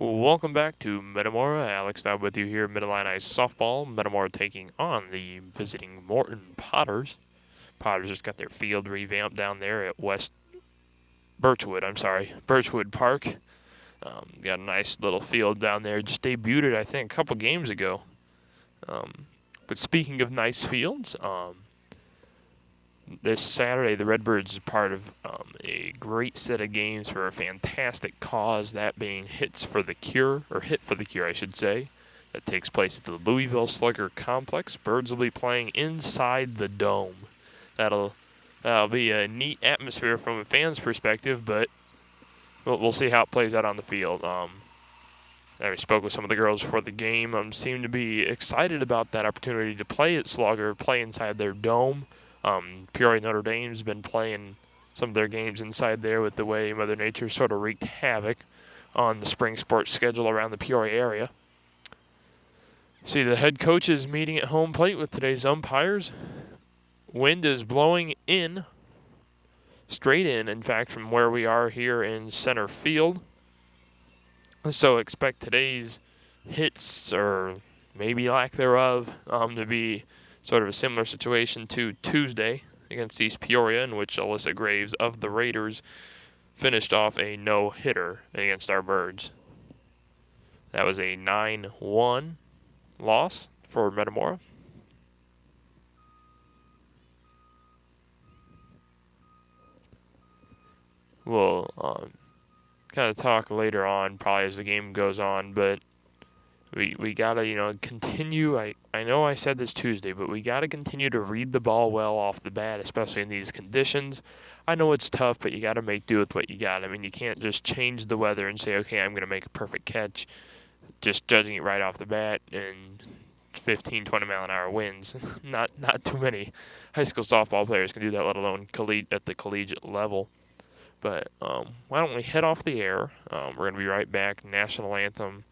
Welcome back to Metamora. Alex Dobb with you here at Mid-Illini Softball. Metamora taking on the visiting Morton Potters. Potters just got their field revamped down there at Birchwood Park. Got a nice little field down there. Just debuted it, I think, a couple games ago. But speaking of nice fields, this Saturday, the Redbirds are part of a great set of games for a fantastic cause, that being Hit for the Cure, I should say. That takes place at the Louisville Slugger Complex. Birds will be playing inside the dome. That'll be a neat atmosphere from a fan's perspective, but we'll see how it plays out on the field. I spoke with some of the girls before the game. Seem to be excited about that opportunity to play at Slugger, play inside their dome. Peoria Notre Dame's been playing some of their games inside there with the way Mother Nature sort of wreaked havoc on the spring sports schedule around the Peoria area. See, the head coach is meeting at home plate with today's umpires. Wind is blowing in, straight in fact, from where we are here in center field. So expect today's hits, or maybe lack thereof, to be sort of a similar situation to Tuesday against East Peoria, in which Alyssa Graves of the Raiders finished off a no-hitter against our Birds. That was a 9-1 loss for Metamora. We'll kind of talk later on, probably as the game goes on, but we gotta, continue. I know I said this Tuesday, but we gotta continue to read the ball well off the bat, especially in these conditions. I know it's tough, but you gotta make do with what you got. I mean, you can't just change the weather and say, okay, I'm gonna make a perfect catch, just judging it right off the bat and 15, 20 mile an hour winds. Not too many high school softball players can do that, let alone at the collegiate level. But why don't we head off the air? We're gonna be right back. National anthem.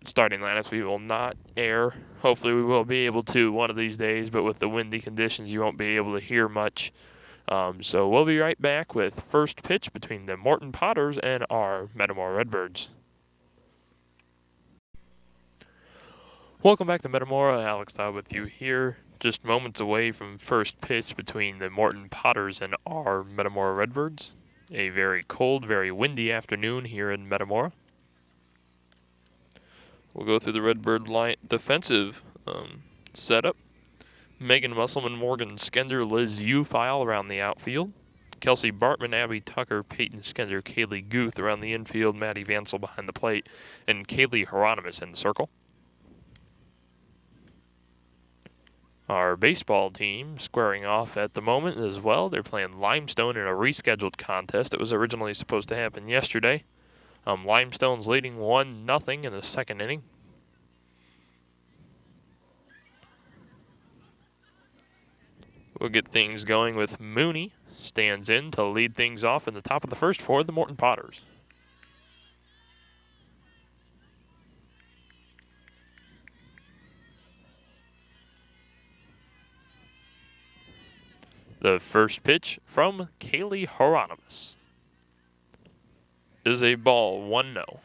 Starting lineups we will not air. Hopefully we will be able to one of these days, but with the windy conditions you won't be able to hear much. So we'll be right back with first pitch between the Morton Potters and our Metamora Redbirds. Welcome back to Metamora. Alex Dobb with you here. Just moments away from first pitch between the Morton Potters and our Metamora Redbirds. A very cold, very windy afternoon here in Metamora. We'll go through the Redbird line defensive setup. Megan Musselman, Morgan Skender, Liz Ufile around the outfield. Kelsey Bartman, Abby Tucker, Peyton Skender, Kaylee Guth around the infield. Maddie Vansel behind the plate, and Kaylee Hieronymus in the circle. Our baseball team squaring off at the moment as well. They're playing Limestone in a rescheduled contest that was originally supposed to happen yesterday. Limestone's leading 1-0 in the second inning. We'll get things going with Mooney. Stands in to lead things off in the top of the first for the Morton Potters. The first pitch from Kaylee Hieronymus is a ball, 1-0.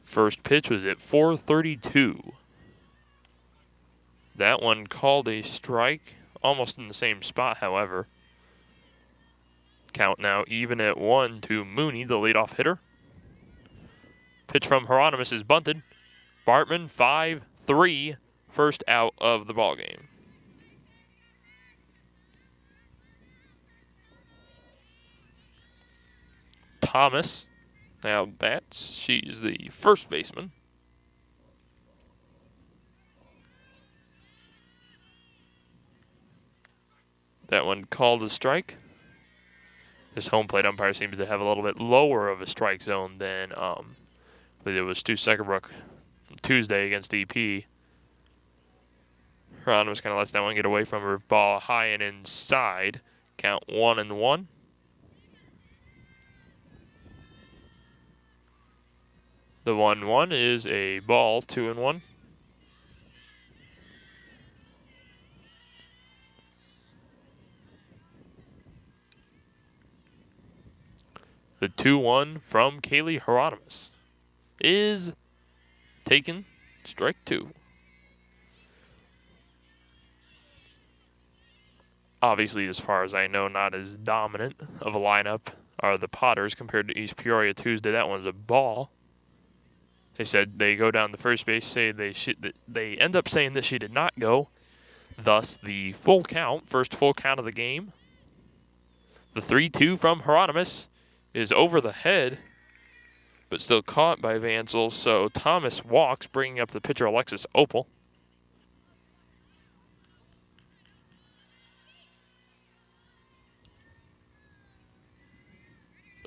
First pitch was at 4:32. That one called a strike, almost in the same spot, however. Count now even at 1 to Mooney, the leadoff hitter. Pitch from Hieronymus is bunted. Bartman, 5-3, first out of the ballgame. Thomas now bats. She's the first baseman. That one called a strike. This home plate umpire seems to have a little bit lower of a strike zone than I believe it was Stu Seckerbrook Tuesday against EP. Hieronymus kind of lets that one get away from her. Ball high and inside. Count 1-1. The 1-1 is a ball, 2-1. The 2-1 from Kaylee Hieronymus is taken. Strike 2. Obviously, as far as I know, not as dominant of a lineup are the Potters compared to East Peoria Tuesday. That one's a ball. They said they go down the first base, say they end up saying that she did not go. Thus, the full count, first full count of the game. The 3-2 from Hieronymus is over the head, but still caught by Vansel. So Thomas walks, bringing up the pitcher Alexis Opal.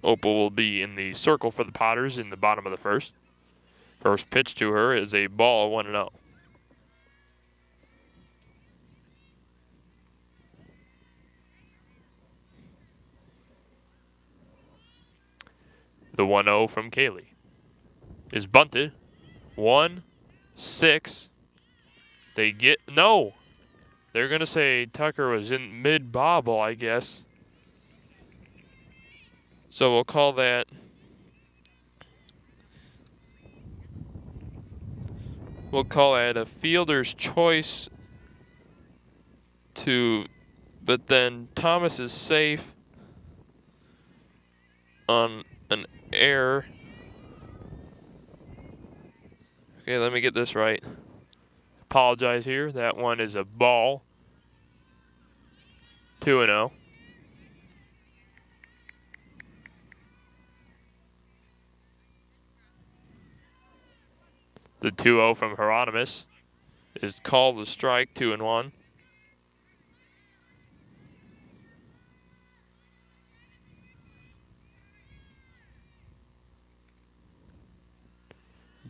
Opal will be in the circle for the Potters in the bottom of the first. First pitch to her is a ball, 1-0. The 1-0 from Kaylee is bunted. 1-6. They get, no. They're going to say Tucker was in mid-bobble, I guess. So we'll call that a fielder's choice but then Thomas is safe on an error. Okay, let me get this right. Apologize here. That one is a ball. 2-0. The 2-0 from Hieronymus is called a strike, 2-1.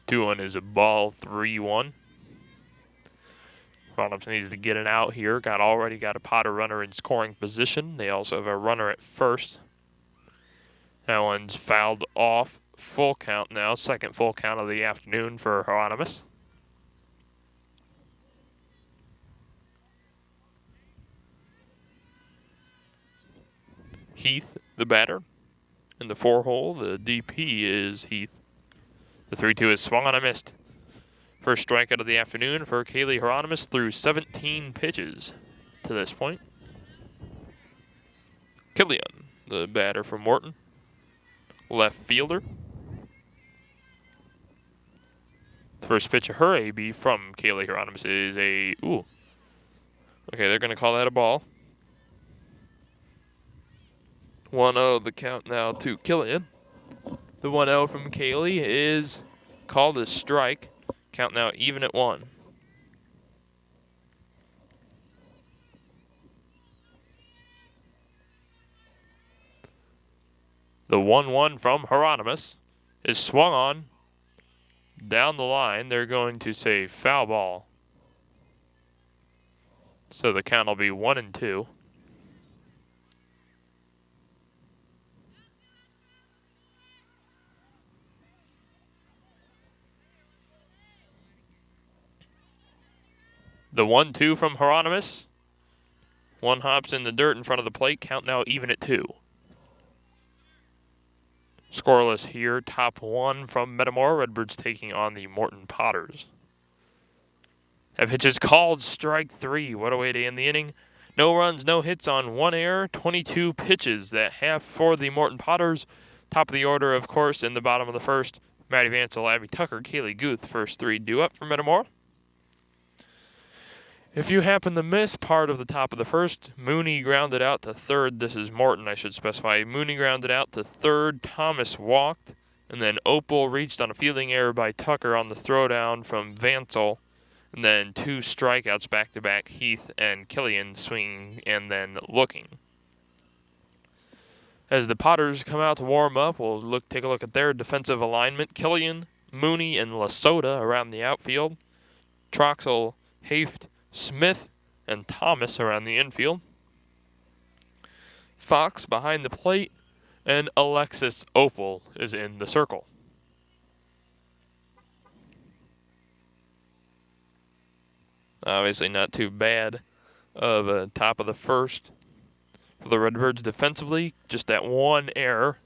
Two-one is a ball, 3-1. Hieronymus needs to get an out here. Already got a Potter runner in scoring position. They also have a runner at first. That one's fouled off. Full count now. Second full count of the afternoon for Hieronymus. Heath, the batter. In the 4-hole, the DP is Heath. The 3-2 is swung on and missed. First strikeout of the afternoon for Kaylee Hieronymus through 17 pitches to this point. Killian, the batter from Morton. Left fielder. First pitch of her AB from Kaylee Hieronymus is a, ooh. Okay, they're going to call that a ball. 1-0 the count now to Killian. The 1-0 from Kaylee is called a strike. Count now even at 1. The 1-1 from Hieronymus is swung on down the line. They're going to say foul ball. So the count will be 1-2. The 1-2 from Hieronymus. One hops in the dirt in front of the plate. Count now even at 2. Scoreless here. Top 1 from Metamora. Redbirds taking on the Morton Potters. That pitch is called strike 3. What a way to end the inning. No runs, no hits on 1 error. 22 pitches. That half for the Morton Potters. Top of the order, of course, in the bottom of the first. Maddie Vansel, Abby Tucker, Kaylee Guth. First 3 due up for Metamora. If you happen to miss part of the top of the first, Mooney grounded out to third. This is Morton, I should specify. Mooney grounded out to third. Thomas walked. And then Opal reached on a fielding error by Tucker on the throwdown from Vansel. And then 2 strikeouts back-to-back, Heath and Killian swinging and then looking. As the Potters come out to warm up, we'll take a look at their defensive alignment. Killian, Mooney, and Lasota around the outfield. Troxel, Haft, Smith, and Thomas around the infield. Fox behind the plate, and Alexis Opal is in the circle. Obviously not too bad of a top of the first for the Redbirds defensively. Just that 1 error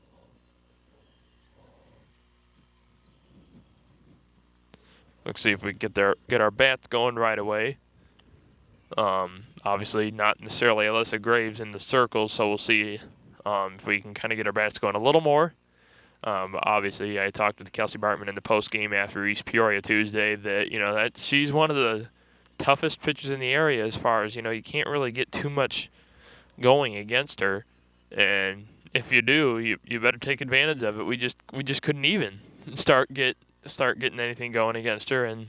Let's see if we can get our bats going right away. Obviously not necessarily Alyssa Graves in the circle, so we'll see if we can kind of get our bats going a little more. Obviously, I talked with Kelsey Bartman in the post game after East Peoria Tuesday that that she's one of the toughest pitchers in the area as far as you can't really get too much going against her, and if you do, you better take advantage of it. We just couldn't even start getting anything going against her, and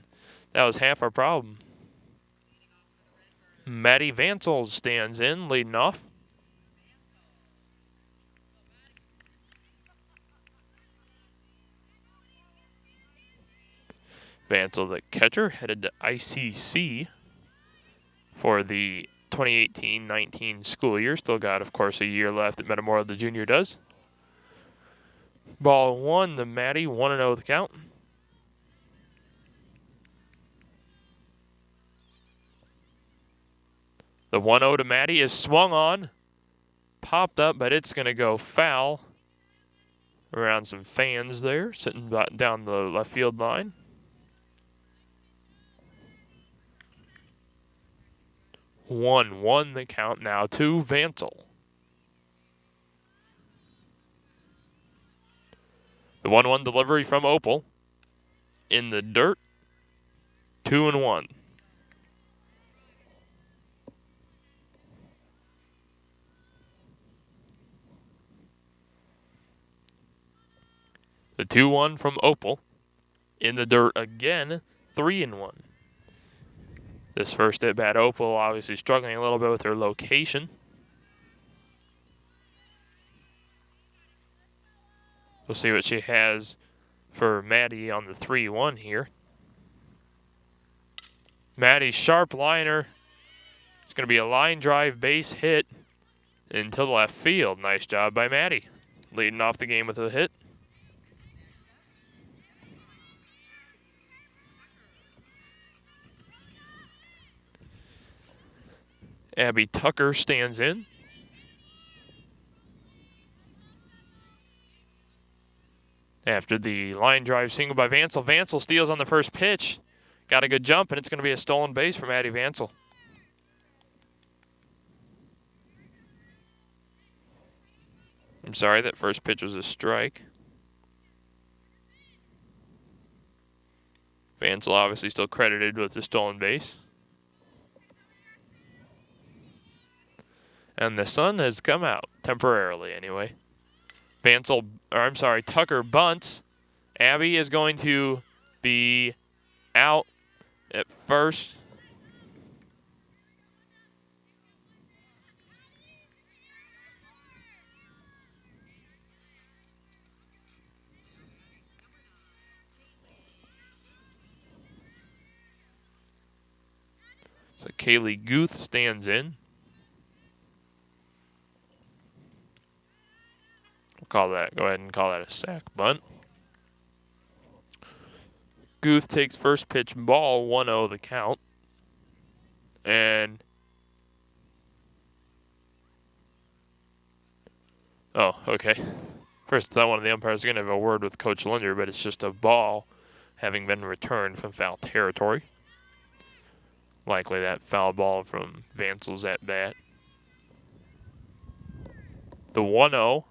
that was half our problem. Maddie Vansel stands in, leading off. Vansel, the catcher, headed to ICC for the 2018-19 school year. Still got, of course, a year left at Metamora, the junior does. Ball one, the Maddie, 1-0 the count. The 1-0 to Maddie is swung on, popped up, but it's going to go foul around some fans there, sitting down the left field line. 1-1 the count now to Vansel. The 1-1 delivery from Opal. In the dirt, 2-1. The 2-1 from Opal. In the dirt again, 3-1. This first at bat, Opal obviously struggling a little bit with her location. We'll see what she has for Maddie on the 3-1 here. Maddie's sharp liner. It's going to be a line drive base hit into the left field. Nice job by Maddie, leading off the game with a hit. Abby Tucker stands in. After the line drive single by Vansel, Vansel steals on the first pitch. Got a good jump, and it's going to be a stolen base from Addie Vansel. I'm sorry, that first pitch was a strike. Vansel obviously still credited with the stolen base. And the sun has come out, temporarily anyway. Tucker bunts. Abby is going to be out at first. So Kaylee Guth stands in. Go ahead and call that a sack bunt. Guth takes first pitch ball, 1-0 the count. And oh, okay. First, I thought one of the umpires was going to have a word with Coach Linder, but it's just a ball having been returned from foul territory. Likely that foul ball from Vansel's at bat. The 1-0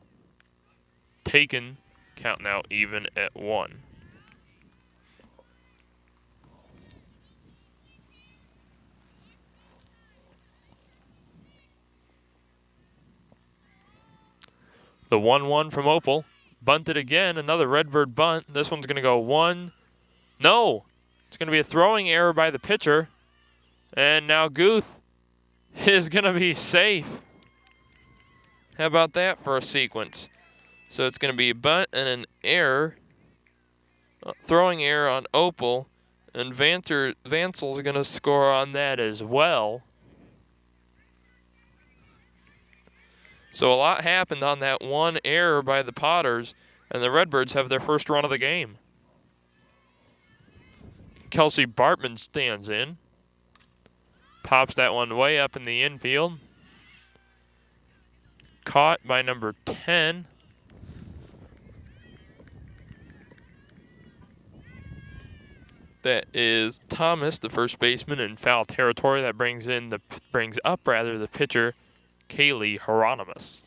taken, count now even at 1. The 1-1 from Opal. Bunted again, another Redbird bunt. This one's going to go 1. No! It's going to be a throwing error by the pitcher. And now Guth is going to be safe. How about that for a sequence? So it's going to be a bunt and an error. Throwing error on Opal. And Vansel's going to score on that as well. So a lot happened on that one error by the Potters, and the Redbirds have their first run of the game. Kelsey Bartman stands in. Pops that one way up in the infield. Caught by number 10. That is Thomas, the first baseman, in foul territory. That brings up the pitcher, Kaylee Hieronymus.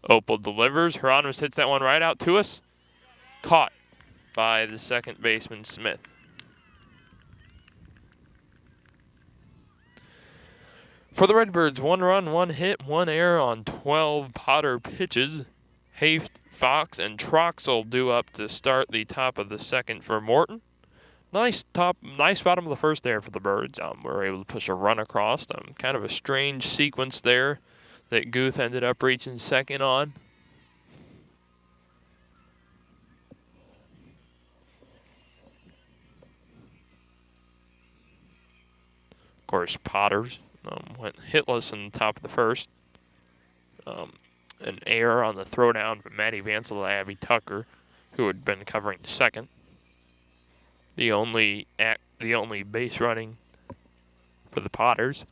Opal delivers. Hieronymus hits that one right out to us. Caught by the second baseman, Smith. For the Redbirds, 1 run, 1 hit, 1 error on 12 Potter pitches. Haft, Fox, and Troxel due up to start the top of the second for Morton. Nice bottom of the first there for the Birds. We were able to push a run across. Kind of a strange sequence there that Guth ended up reaching second on. Of course, Potters went hitless in the top of the first. An error on the throwdown from Matty Vansel to Abby Tucker, who had been covering second. The only base running for the Potters.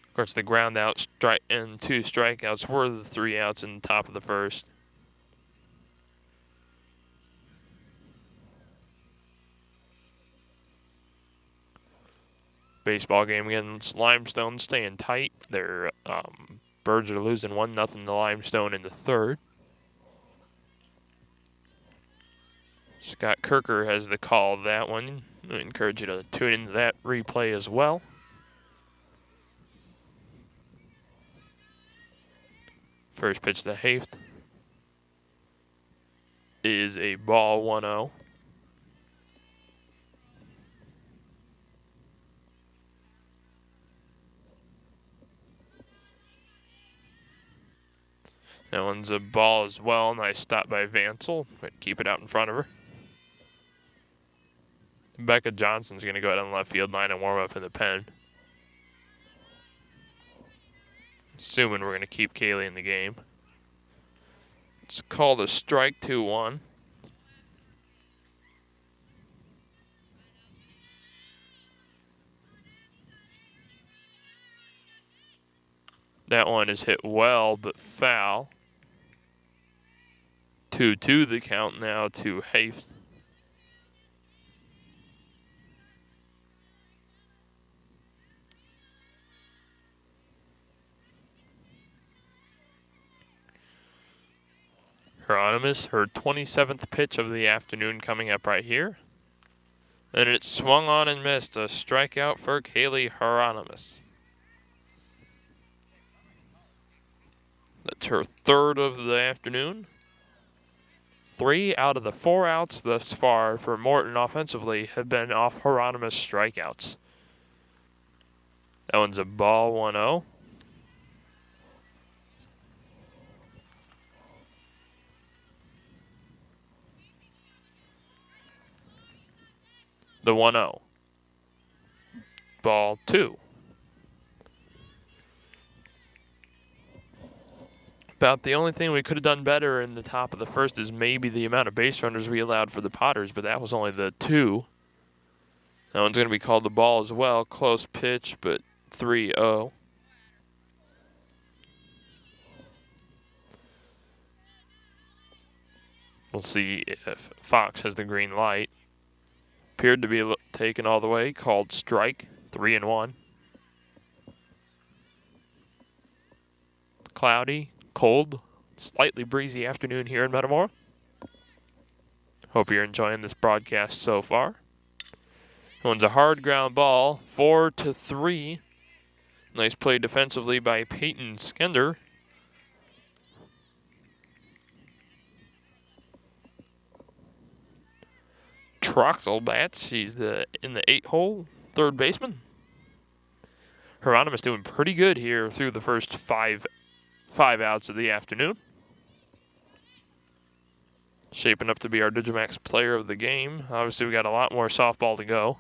Of course, the ground out and 2 strikeouts were the 3 outs in the top of the first. Baseball game against Limestone, staying tight. Their Birds are losing 1-0 to Limestone in the third. Scott Kirker has the call of that one. I encourage you to tune into that replay as well. First pitch to Haft is a ball, 1-0. That one's a ball as well. Nice stop by Vansel, but keep it out in front of her. Becca Johnson's going to go out on the left field line and warm up in the pen. Assuming we're going to keep Kaylee in the game. It's called a strike, 2-1. That one is hit well, but foul. 2-2 the count now to Haft. Hieronymus, her 27th pitch of the afternoon coming up right here. And it swung on and missed. A strikeout for Kaylee Hieronymus. That's her third of the afternoon. 3 out of the 4 outs thus far for Morton offensively have been off Hieronymus strikeouts. That one's a ball, 1-0. The 1-0. Ball 2. About the only thing we could have done better in the top of the first is maybe the amount of base runners we allowed for the Potters, but that was only the 2. That one's going to be called the ball as well. Close pitch, but 3-0. We'll see if Fox has the green light. Appeared to be taken all the way. Called strike, 3-1. Cloudy, cold, slightly breezy afternoon here in Metamora. Hope you're enjoying this broadcast so far. That one's a hard ground ball, 4-3. Nice play defensively by Peyton Skender. Troxel bats. She's in the 8-hole, third baseman. Hieronymus doing pretty good here through the first five outs of the afternoon. Shaping up to be our Digimax player of the game. Obviously, we got a lot more softball to go.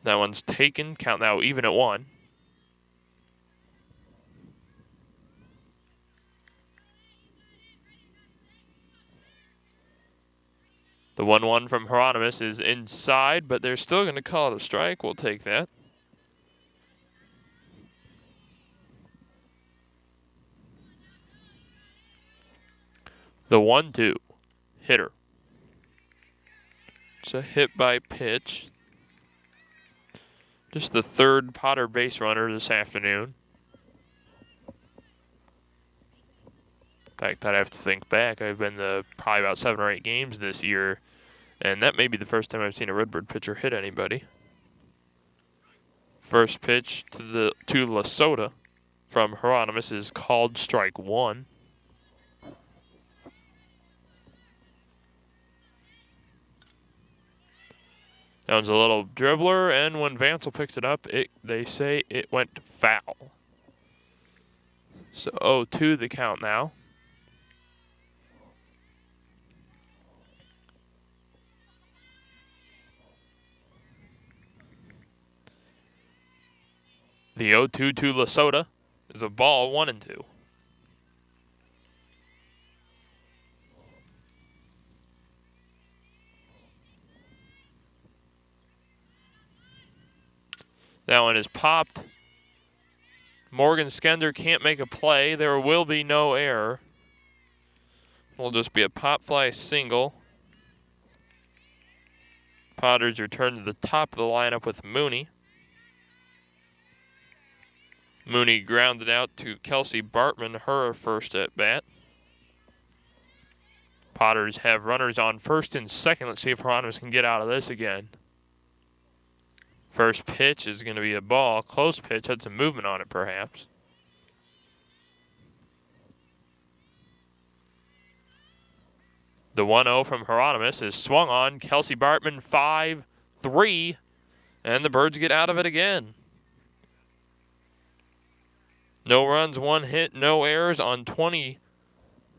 That one's taken. Count now even at 1. The 1-1 from Hieronymus is inside, but they're still going to call it a strike. We'll take that. The 1-2 hitter. It's a hit by pitch. Just the third Potter base runner this afternoon. In fact, I'd have to think back. I've been to probably about 7 or 8 games this year, and that may be the first time I've seen a Redbird pitcher hit anybody. First pitch to Lesota from Hieronymus is called strike 1. That one's a little dribbler, and when Vansel picks it up, they say it went foul. So 0-2 the count now. The 0-2 to Lesota is a ball, 1-2. That one is popped. Morgan Skender can't make a play. There will be no error. Will just be a pop fly single. Potters return to the top of the lineup with Mooney. Mooney grounded out to Kelsey Bartman, her first at bat. Potters have runners on first and second. Let's see if Hieronymus can get out of this again. First pitch is going to be a ball. Close pitch, had some movement on it perhaps. The 1-0 from Hieronymus is swung on. Kelsey Bartman 5-3, and the Birds get out of it again. No runs, 1 hit, no errors on 20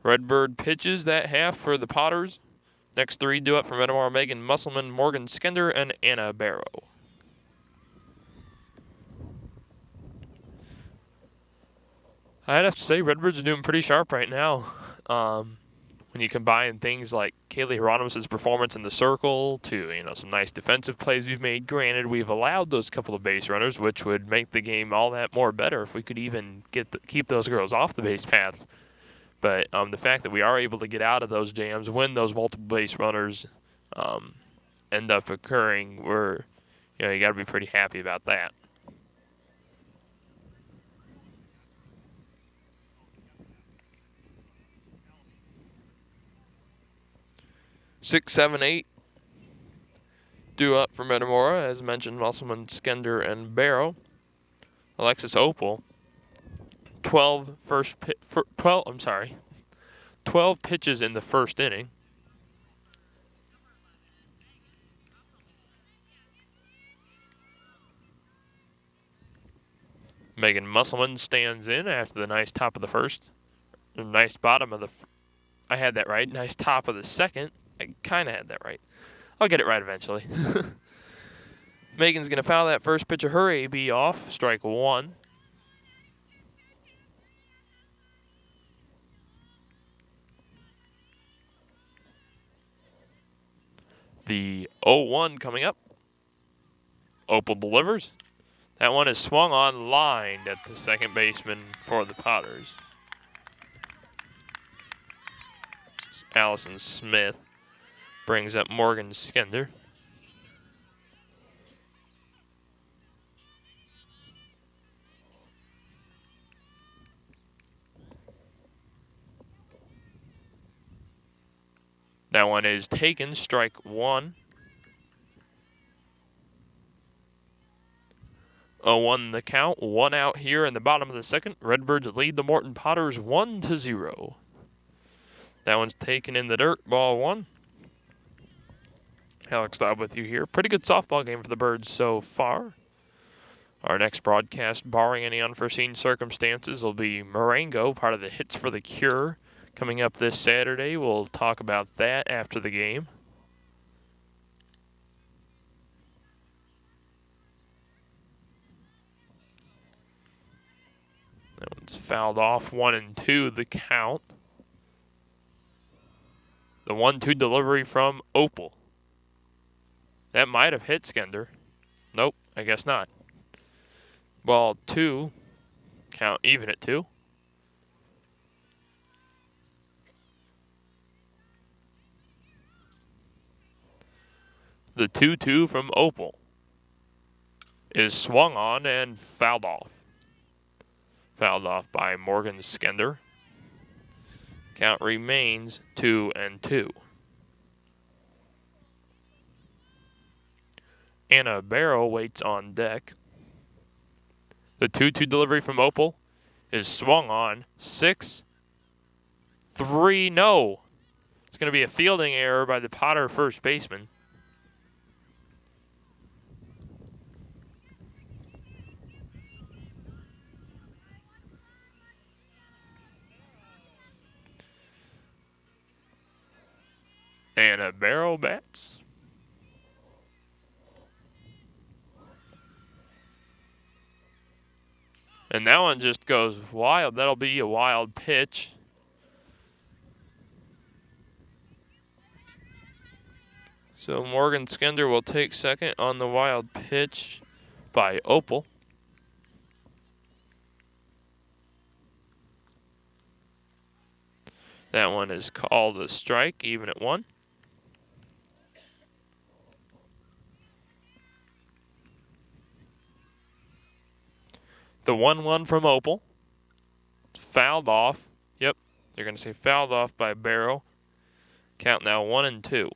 Redbird pitches that half for the Potters. Next 3 due up for Metamora, Megan Musselman, Morgan Skender, and Anna Barrow. I'd have to say Redbirds are doing pretty sharp right now. When you combine things like Kaylee Hieronymus' performance in the circle to some nice defensive plays we've made. Granted, we've allowed those couple of base runners, which would make the game all that more better if we could even keep those girls off the base paths. But the fact that we are able to get out of those jams when those multiple base runners end up occurring, you got to be pretty happy about that. Six, 7, 8 due up for Metamora, as mentioned, Musselman, Skender, and Barrow. Alexis Opal, 12 pitches in the first inning. Megan Musselman stands in after the nice top of the first. Nice bottom of the... I had that right. Nice top of the second. I kind of had that right. I'll get it right eventually. Megan's going to foul that first pitch of her AB off. Strike 1. The 0-1 coming up. Opal delivers. That one is swung on, lined at the second baseman for the Potters. Allison Smith brings up Morgan Skender. That one is taken, strike 1. 0-1 the count, 1 out here in the bottom of the second. Redbirds lead the Morton Potters 1-0. That one's taken in the dirt, ball 1. Alex Dobb with you here. Pretty good softball game for the Birds so far. Our next broadcast, barring any unforeseen circumstances, will be Marengo, part of the Hits for the Cure, coming up this Saturday. We'll talk about that after the game. That one's fouled off, 1-2 the count. The 1-2 delivery from Opal. That might have hit Skender. Nope, I guess not. Ball 2. Count even at 2. The 2-2 from Opal is swung on and fouled off. Fouled off by Morgan Skender. Count remains 2-2. Anna Barrow waits on deck. The 2-2 delivery from Opal is swung on. 6-3. No. It's going to be a fielding error by the Potter first baseman. Anna Barrow bats. And that one just goes wild. That'll be a wild pitch. So Morgan Skender will take second on the wild pitch by Opal. That one is called a strike, even at 1. The 1-1 from Opal. Fouled off. Yep, they're going to say fouled off by Barrow. Count now 1-2.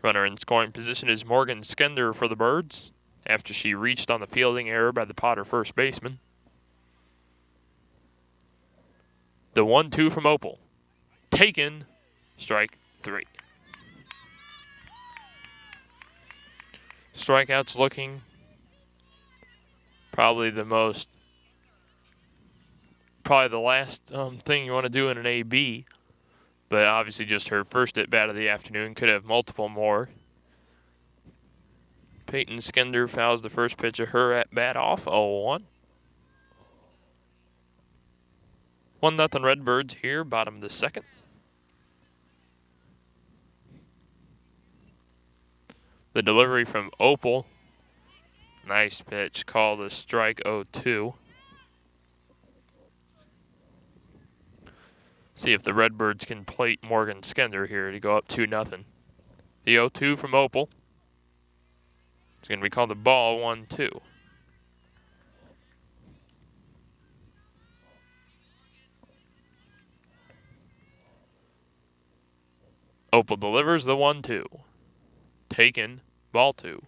Runner in scoring position is Morgan Skender for the Birds after she reached on the fielding error by the Potter first baseman. The 1-2 from Opal. Taken. Strike 3. Strikeouts looking probably the last thing you want to do in an AB. But obviously just her first at-bat of the afternoon. Could have multiple more. Peyton Skender fouls the first pitch of her at-bat off, 0-1. 1-0 Redbirds here, bottom of the second. The delivery from Opal. Nice pitch, called a strike, 0-2. See if the Redbirds can plate Morgan Skender here to go up 2-0. The 0-2 from Opal. It's going to be called a ball, 1-2. Opal delivers the 1-2. Taken, ball 2.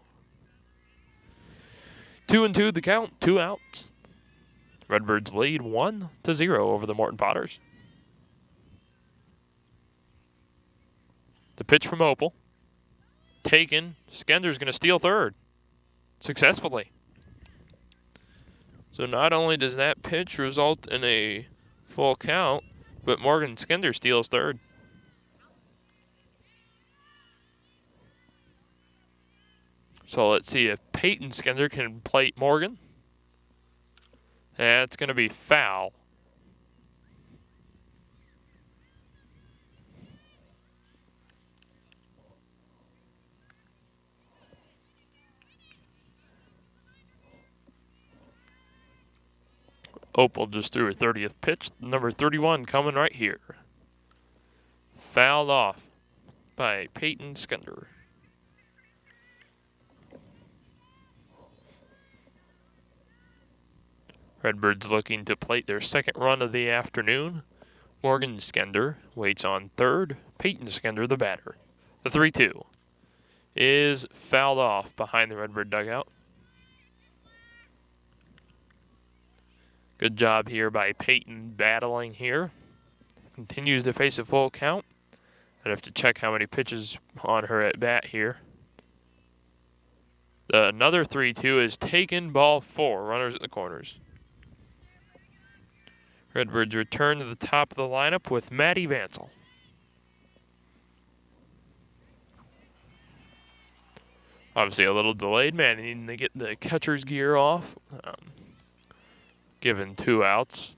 2-2 the count, 2 outs. Redbirds lead 1-0 over the Morton Potters. The pitch from Opal. Taken. Skender's going to steal third. Successfully. So not only does that pitch result in a full count, but Morgan Skender steals third. So let's see if Peyton Skender can plate Morgan. That's going to be foul. Opal just threw her 30th pitch. Number 31 coming right here. Fouled off by Peyton Skender. Redbirds looking to plate their second run of the afternoon. Morgan Skender waits on third. Peyton Skender, the batter. The 3-2 is fouled off behind the Redbird dugout. Good job here by Peyton battling here. Continues to face a full count. I'd have to check how many pitches on her at bat here. Another 3-2 is taken, ball 4. Runners at the corners. Redbirds return to the top of the lineup with Maddie Vansel. Obviously a little delayed. Man needing to get the catcher's gear off. Given 2 outs.